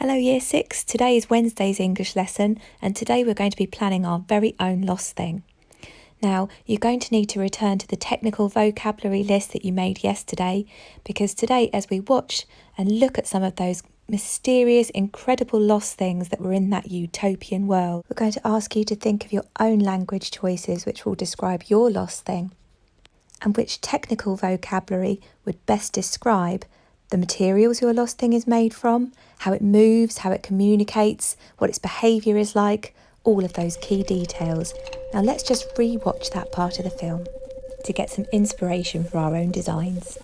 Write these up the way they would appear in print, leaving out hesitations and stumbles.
Hello Year 6, today is Wednesday's English lesson and today we're going to be planning our very own lost thing. Now you're going to need to return to the technical vocabulary list that you made yesterday because today as we watch and look at some of those mysterious, incredible lost things that were in that utopian world, we're going to ask you to think of your own language choices which will describe your lost thing and which technical vocabulary would best describe the materials your lost thing is made from, how it moves, how it communicates, what its behaviour is like, all of those key details. Now let's just re-watch that part of the film to get some inspiration for our own designs.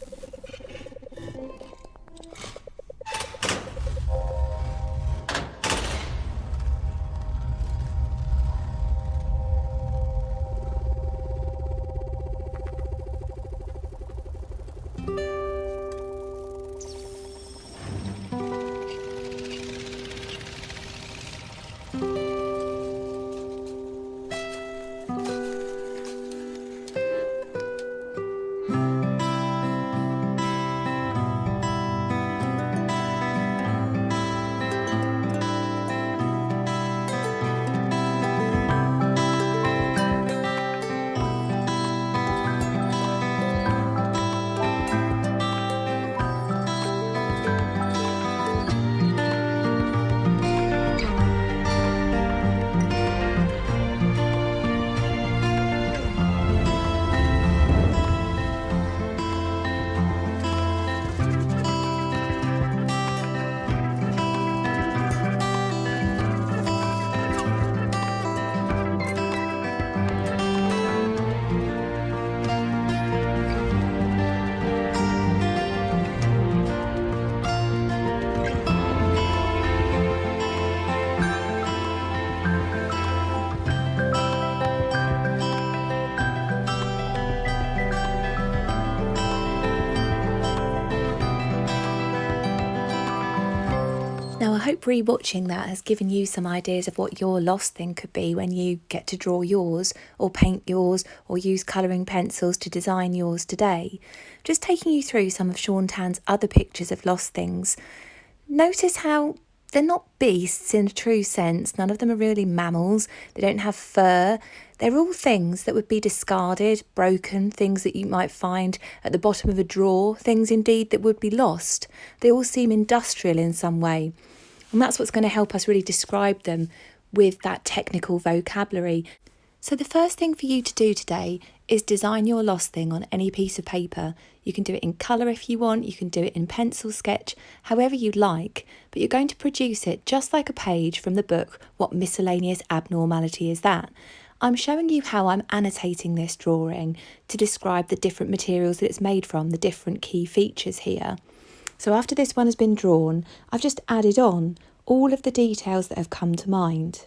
Now I hope re-watching that has given you some ideas of what your lost thing could be when you get to draw yours or paint yours or use colouring pencils to design yours today. Just taking you through some of Sean Tan's other pictures of lost things. Notice how they're not beasts in a true sense. None of them are really mammals. They don't have fur. They're all things that would be discarded, broken, things that you might find at the bottom of a drawer, things indeed that would be lost. They all seem industrial in some way. And that's what's going to help us really describe them with that technical vocabulary. So the first thing for you to do today is design your lost thing on any piece of paper. You can do it in colour if you want, you can do it in pencil sketch, however you'd like, but you're going to produce it just like a page from the book, What Miscellaneous Abnormality Is That? I'm showing you how I'm annotating this drawing to describe the different materials that it's made from, the different key features here. So after this one has been drawn, I've just added on all of the details that have come to mind.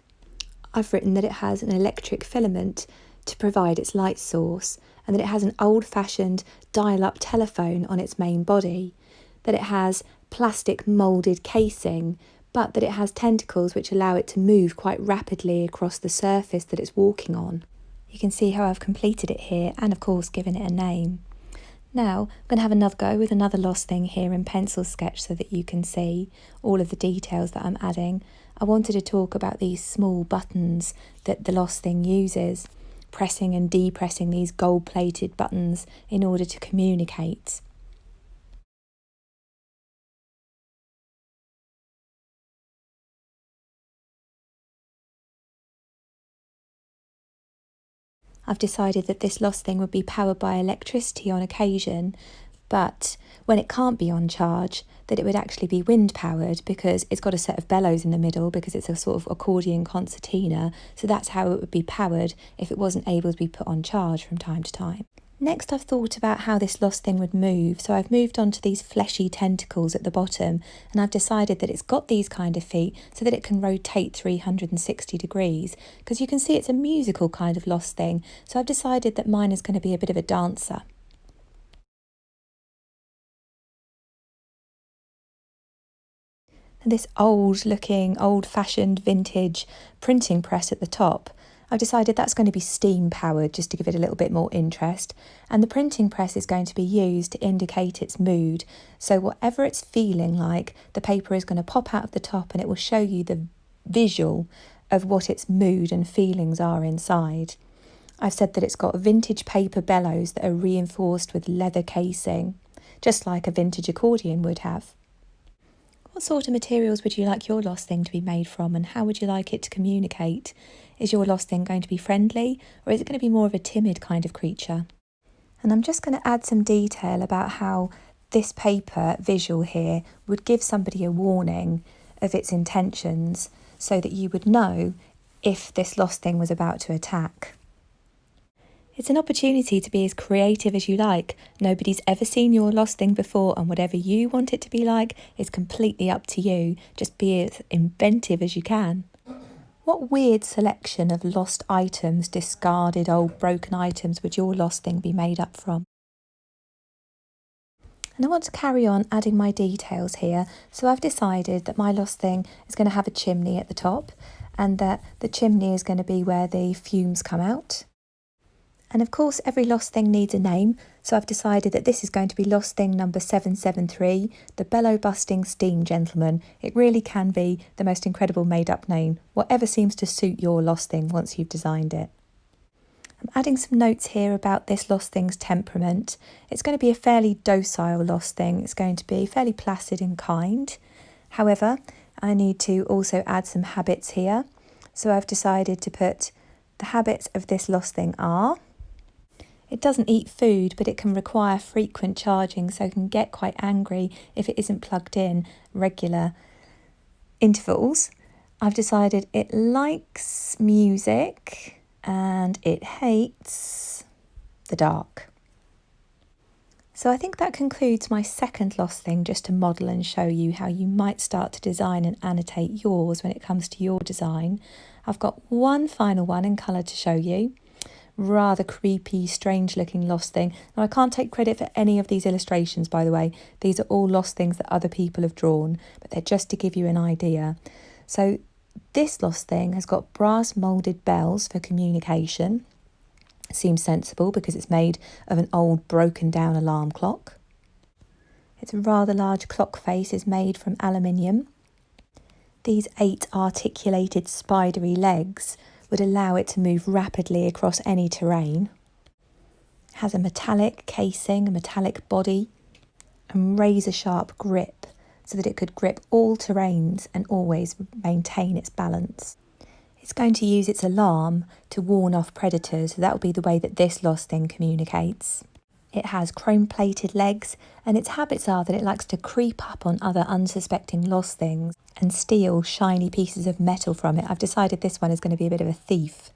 I've written that it has an electric filament to provide its light source and that it has an old-fashioned dial-up telephone on its main body, that it has plastic moulded casing, but that it has tentacles which allow it to move quite rapidly across the surface that it's walking on. You can see how I've completed it here and of course given it a name. Now I'm going to have another go with another lost thing here in pencil sketch so that you can see all of the details that I'm adding. I wanted to talk about these small buttons that the lost thing uses, pressing and depressing these gold-plated buttons in order to communicate. I've decided that this lost thing would be powered by electricity on occasion, but when it can't be on charge, that it would actually be wind powered because it's got a set of bellows in the middle because it's a sort of accordion concertina, so that's how it would be powered if it wasn't able to be put on charge from time to time. Next I've thought about how this lost thing would move, so I've moved on to these fleshy tentacles at the bottom and I've decided that it's got these kind of feet so that it can rotate 360 degrees because you can see it's a musical kind of lost thing, so I've decided that mine is going to be a bit of a dancer. And this old-looking, old-fashioned vintage printing press at the top, I've decided that's going to be steam powered just to give it a little bit more interest, and the printing press is going to be used to indicate its mood. So whatever it's feeling like, the paper is going to pop out of the top and it will show you the visual of what its mood and feelings are inside. I've said that it's got vintage paper bellows that are reinforced with leather casing, just like a vintage accordion would have. What sort of materials would you like your lost thing to be made from, and how would you like it to communicate? Is your lost thing going to be friendly, or is it going to be more of a timid kind of creature? And I'm just going to add some detail about how this paper visual here would give somebody a warning of its intentions so that you would know if this lost thing was about to attack. It's an opportunity to be as creative as you like. Nobody's ever seen your lost thing before, and whatever you want it to be like is completely up to you. Just be as inventive as you can. What weird selection of lost items, discarded old broken items, would your lost thing be made up from? And I want to carry on adding my details here. So I've decided that my lost thing is going to have a chimney at the top, and that the chimney is going to be where the fumes come out. And of course, every lost thing needs a name, so I've decided that this is going to be lost thing number 773, the bellow busting steam gentleman. It really can be the most incredible made up name, whatever seems to suit your lost thing once you've designed it. I'm adding some notes here about this lost thing's temperament. It's going to be a fairly docile lost thing. It's going to be fairly placid and kind. However, I need to also add some habits here. So I've decided to put the habits of this lost thing are: it doesn't eat food, but it can require frequent charging, so it can get quite angry if it isn't plugged in regular intervals. I've decided it likes music and it hates the dark. So I think that concludes my second lost thing, just to model and show you how you might start to design and annotate yours when it comes to your design. I've got one final one in colour to show you. Rather creepy, strange looking lost thing. Now, I can't take credit for any of these illustrations, by the way. These are all lost things that other people have drawn, but they're just to give you an idea. So this lost thing has got brass moulded bells for communication. Seems sensible because it's made of an old broken down alarm clock. Its rather large clock face is made from aluminium. These 8 articulated spidery legs would allow it to move rapidly across any terrain. It has a metallic casing, a metallic body, and razor sharp grip so that it could grip all terrains and always maintain its balance. It's going to use its alarm to warn off predators, so that will be the way that this lost thing communicates. It has chrome-plated legs, and its habits are that it likes to creep up on other unsuspecting lost things and steal shiny pieces of metal from it. I've decided this one is going to be a bit of a thief.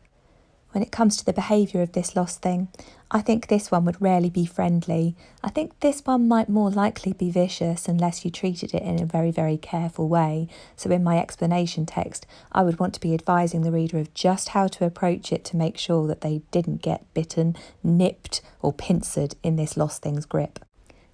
When it comes to the behaviour of this lost thing, I think this one would rarely be friendly. I think this one might more likely be vicious unless you treated it in a very, very careful way. So in my explanation text, I would want to be advising the reader of just how to approach it to make sure that they didn't get bitten, nipped or pincered in this lost thing's grip.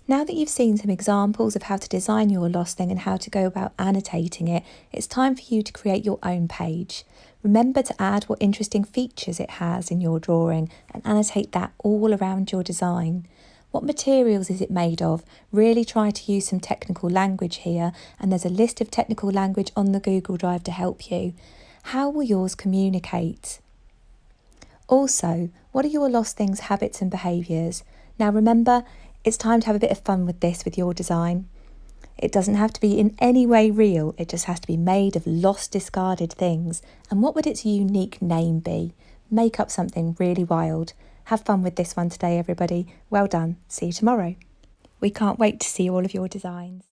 Now that you've seen some examples of how to design your lost thing and how to go about annotating it, it's time for you to create your own page. Remember to add what interesting features it has in your drawing and annotate that all around your design. What materials is it made of? Really try to use some technical language here, and there's a list of technical language on the Google Drive to help you. How will yours communicate? Also, what are your lost things' habits and behaviours? Now remember, it's time to have a bit of fun with this with your design. It doesn't have to be in any way real, it just has to be made of lost, discarded things. And what would its unique name be? Make up something really wild. Have fun with this one today, everybody. Well done. See you tomorrow. We can't wait to see all of your designs.